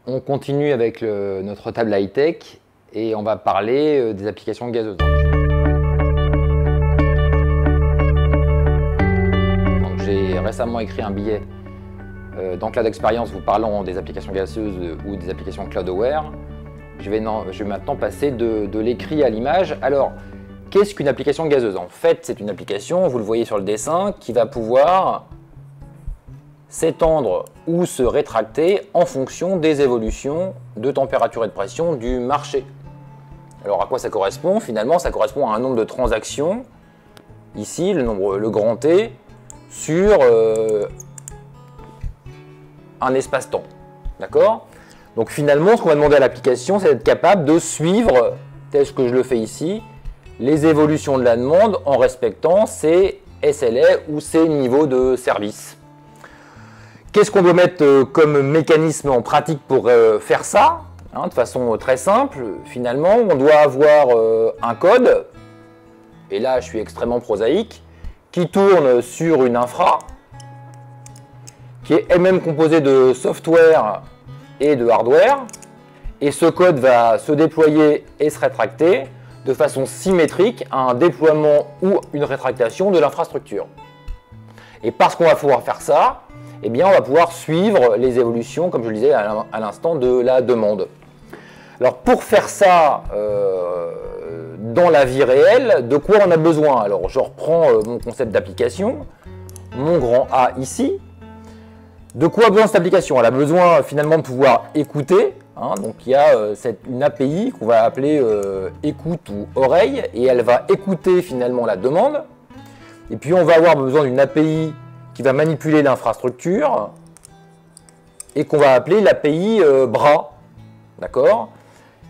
On continue avec notre table high-tech et on va parler des applications gazeuses. J'ai récemment écrit un billet dans Cloud Experience vous parlant des applications gazeuses ou des applications cloud-aware. Je vais maintenant passer de l'écrit à l'image. Alors, qu'est-ce qu'une application gazeuse? En fait, c'est une application, vous le voyez sur le dessin, qui va pouvoir s'étendre ou se rétracter en fonction des évolutions de température et de pression du marché. Alors à quoi ça correspond? Finalement, ça correspond à un nombre de transactions, ici le grand T, sur un espace-temps. D'accord? Donc finalement, ce qu'on va demander à l'application, c'est d'être capable de suivre, tel que je le fais ici, les évolutions de la demande en respectant ses SLA ou ses niveaux de service. Qu'est-ce qu'on doit mettre comme mécanisme en pratique pour faire ça? De façon très simple, finalement, on doit avoir un code, et là je suis extrêmement prosaïque, qui tourne sur une infra, qui est elle-même composée de software et de hardware, et ce code va se déployer et se rétracter de façon symétrique à un déploiement ou une rétractation de l'infrastructure. Et parce qu'on va pouvoir faire ça, eh bien, on va pouvoir suivre les évolutions, comme je le disais à l'instant, de la demande. Alors, pour faire ça dans la vie réelle, de quoi on a besoin? Alors, je reprends mon concept d'application, mon grand A ici. De quoi a besoin cette application? Elle a besoin finalement de pouvoir écouter. Donc, il y a une API qu'on va appeler écoute ou oreille, et elle va écouter finalement la demande. Et puis, on va avoir besoin d'une API qui va manipuler l'infrastructure et qu'on va appeler l'API bras. D'accord?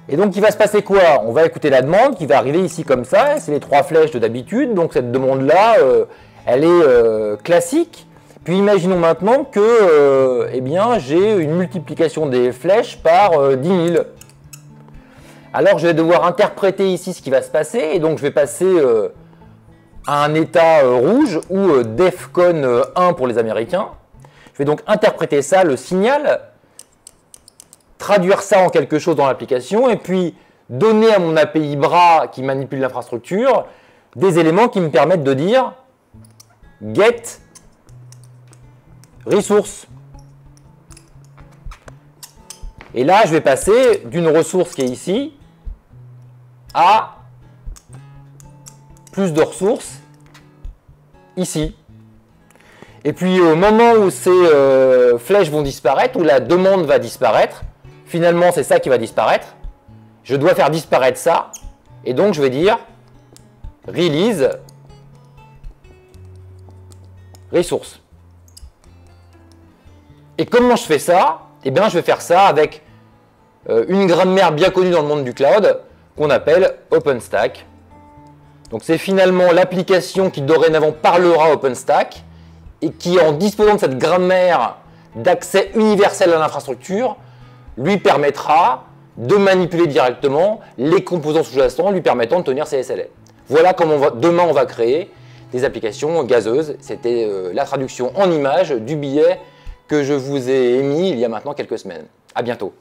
Et donc, il va se passer quoi? On va écouter la demande qui va arriver ici comme ça. C'est les trois flèches de d'habitude. Donc, cette demande-là, elle est classique. Puis, imaginons maintenant que eh bien, j'ai une multiplication des flèches par 10 000. Alors, je vais devoir interpréter ici ce qui va se passer. Et donc, je vais passer à un état rouge ou DEFCON 1 pour les Américains. Je vais donc interpréter ça, le signal, traduire ça en quelque chose dans l'application et puis donner à mon API bras qui manipule l'infrastructure des éléments qui me permettent de dire get resource. Et là, je vais passer d'une ressource qui est ici à plus de ressources ici. Et puis au moment où ces flèches vont disparaître, où la demande va disparaître, finalement c'est ça qui va disparaître, je dois faire disparaître ça, et donc je vais dire release resource. Et comment je fais ça? Eh bien je vais faire ça avec une grammaire bien connue dans le monde du cloud qu'on appelle OpenStack. Donc c'est finalement l'application qui dorénavant parlera OpenStack et qui, en disposant de cette grammaire d'accès universel à l'infrastructure, lui permettra de manipuler directement les composants sous-jacents lui permettant de tenir ses SLA. Voilà comment demain on va créer des applications gazeuses. C'était la traduction en images du billet que je vous ai émis il y a maintenant quelques semaines. À bientôt.